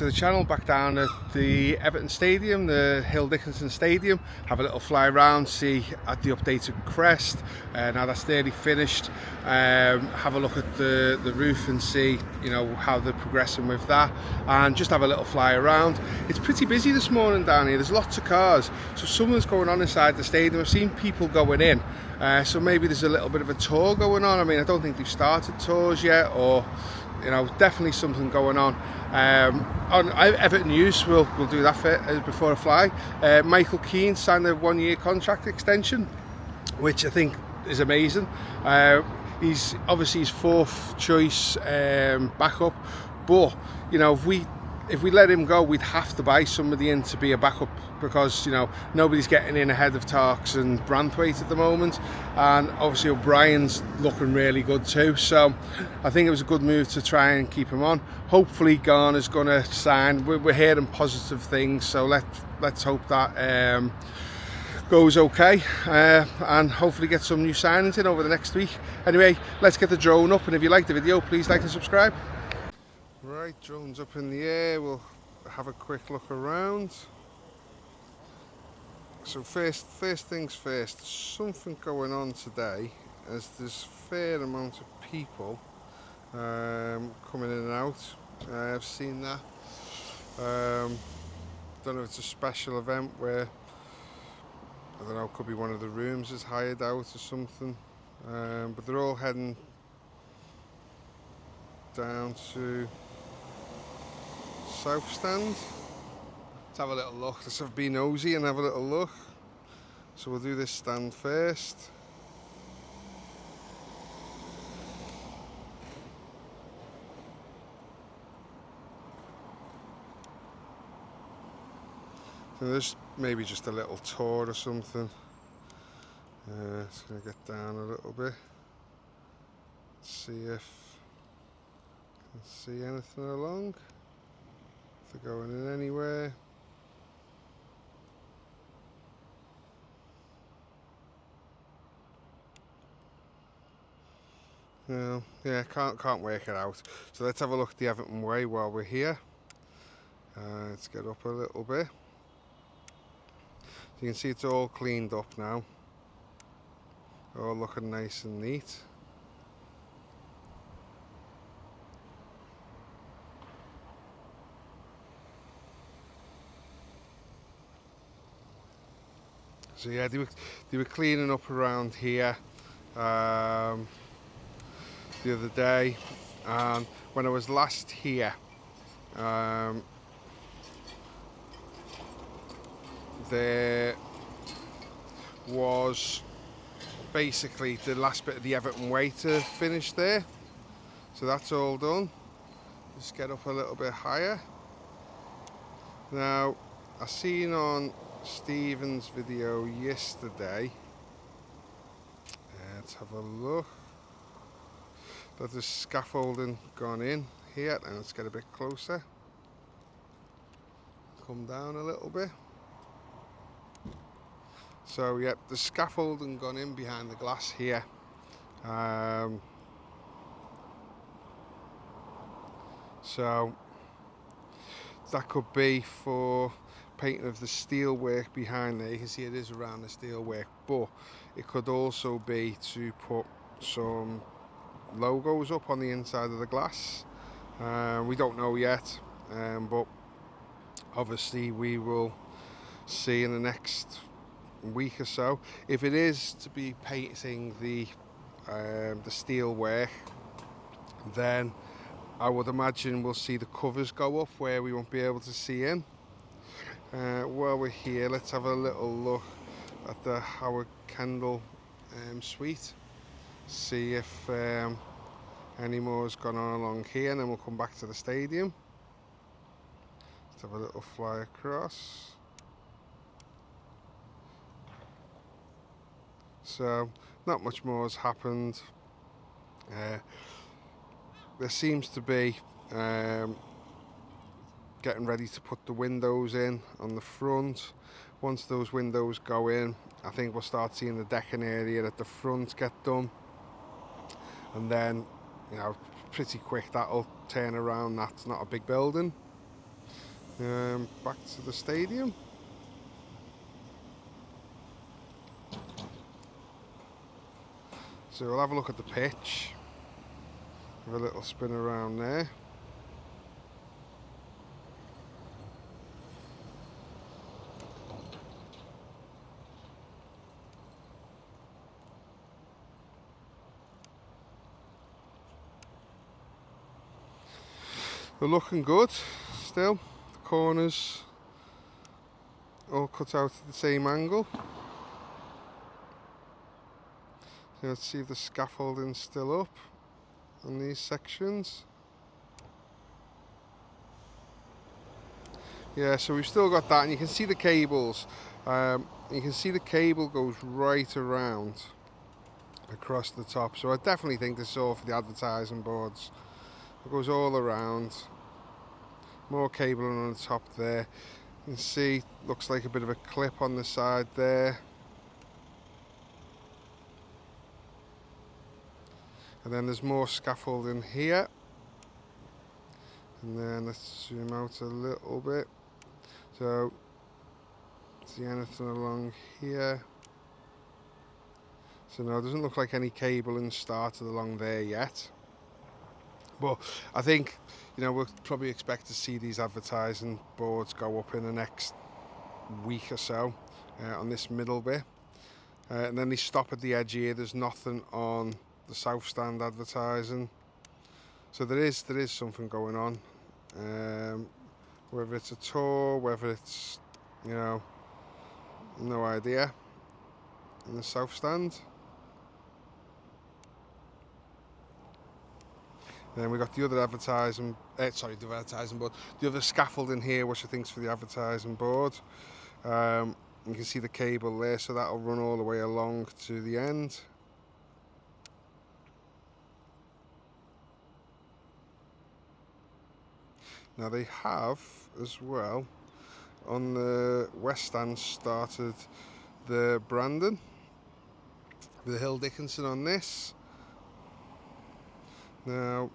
to the channel, back down at the Everton Stadium, the Dickinson Stadium. Have a little fly around, see at the updated Crest. Now that's nearly finished. Have a look at the roof and see, you know, how they're progressing with that, and just have a little fly around. It's pretty busy this morning down here. There's lots of cars, so something's going on inside the stadium. I've seen people going in, so maybe there's a little bit of a tour going on. I mean, I don't think they've started tours yet, or you know, definitely something going on. Everton Use will do that before I fly. Michael Keane signed a 1-year contract extension, which I think is amazing. He's obviously his fourth choice backup, but you know, if we let him go, we'd have to buy somebody in to be a backup, because you know, nobody's getting in ahead of Tarks and Branthwaite at the moment, and obviously O'Brien's looking really good too. So I think it was a good move to try and keep him on. Hopefully Garner's going to sign. We're hearing positive things, so let's hope that goes okay, and hopefully get some new signings in over the next week. Anyway, let's get the drone up, and if you like the video, please like and subscribe. Right, drone's up in the air. We'll have a quick look around. So first things first, something going on today, as there's a fair amount of people coming in and out. I've seen that. Don't know if it's a special event where, I don't know, could be one of the rooms is hired out or something, but they're all heading down to South Stand. Let's have a little look. Let's be nosy and have a little look. So we'll do this stand first. So there's maybe just a little tour or something. Just going to get down a little bit. See if I can see anything along. If they're going in anywhere. No, yeah, can't work it out. So let's have a look at the Everton Way while we're here. Let's get up a little bit. You can see it's all cleaned up now. All looking nice and neat. So yeah, they were cleaning up around here the other day, and when I was last here, there was basically the last bit of the Everton Way to finish there. So that's all done. Just get up a little bit higher. Now, I seen on Stephen's video yesterday, let's have a look, that there's scaffolding gone in here, and let's get a bit closer. Come down a little bit. So yep, the scaffolding gone in behind the glass here. So that could be for painting of the steel work behind there. You can see it is around the steel work, but it could also be to put some logos up on the inside of the glass. We don't know yet, but obviously we will see in the next week or so. If it is to be painting the steel work, then I would imagine we'll see the covers go up where we won't be able to see in. While we're here, let's have a little look at the Howard Kendall suite, see if any more has gone on along here, and then we'll come back to the stadium. Let's have a little fly across. So not much more has happened. There seems to be getting ready to put the windows in on the front. Once those windows go in, I think we'll start seeing the decking area at the front get done, and then, you know, pretty quick that'll turn around. That's not a big building. Back to the stadium. So we'll have a look at the pitch. Have a little spin around there. They're looking good still. The corners all cut out at the same angle. So let's see if the scaffolding's still up on these sections. Yeah, so we've still got that, and you can see the cables. You can see the cable goes right around across the top. So I definitely think this is all for the advertising boards. It goes all around. More cabling on the top there. You can see, looks like a bit of a clip on the side there. And then there's more scaffolding here. And then let's zoom out a little bit. So, see anything along here? So no, it doesn't look like any cabling started along there yet. But I think, you know, we'll probably expect to see these advertising boards go up in the next week or so on this middle bit. And then they stop at the edge here. There's nothing on the south stand advertising. So there is something going on. Whether it's a tour, whether it's, you know, no idea. In the south stand. Then we got the other advertising, the other scaffolding here, which I think is for the advertising board. You can see the cable there, so that'll run all the way along to the end. Now they have, as well, on the west stand started the branding, the Hill Dickinson on this. Now,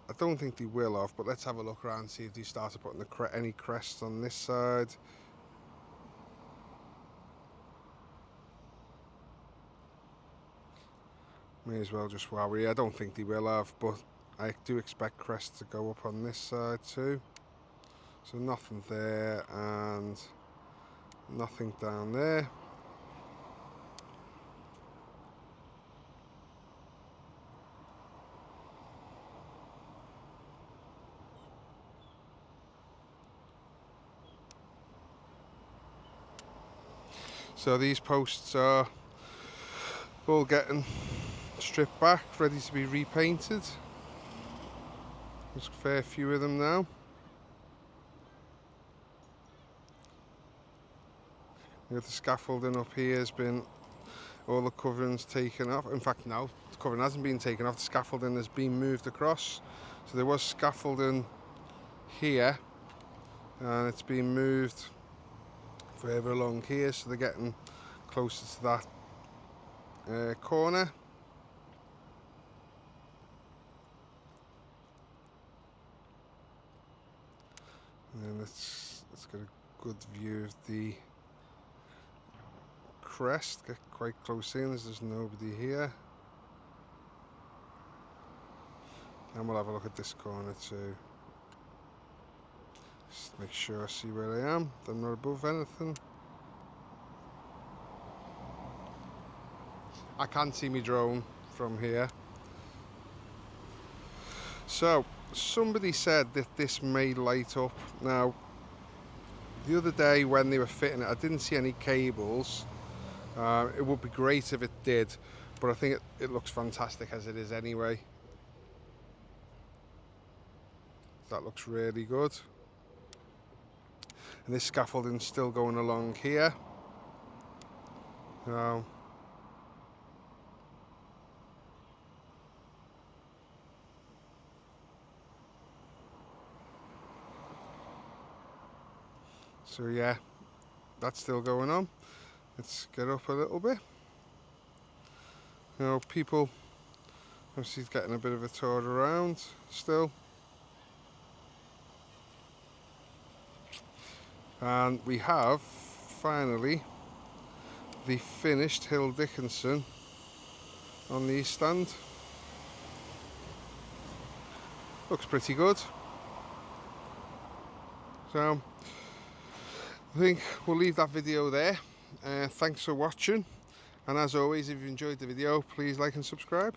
I don't think they will have, but let's have a look around and see if they started putting any crests on this side. May as well just while we're here. I don't think they will have, but I do expect crests to go up on this side too. So nothing there and nothing down there. So these posts are all getting stripped back, ready to be repainted. There's a fair few of them now. The scaffolding up here has been, all the coverings taken off. In fact, no, the covering hasn't been taken off. The scaffolding has been moved across. So there was scaffolding here, and it's been moved further along here, so they're getting closer to that corner. And then let's get a good view of the crest, get quite close in as there's nobody here. And we'll have a look at this corner too. Just make sure I see where I am, that I'm not above anything. I can't see my drone from here. So, somebody said that this may light up. Now, the other day when they were fitting it, I didn't see any cables. It would be great if it did, but I think it looks fantastic as it is anyway. That looks really good. And this scaffolding's still going along here. So yeah, that's still going on. Let's get up a little bit. You know, people obviously getting a bit of a tour around still. And we have finally the finished Hill Dickinson on the east stand. Looks pretty good. So I think we'll leave that video there. Thanks for watching, and as always, if you enjoyed the video, please like and subscribe.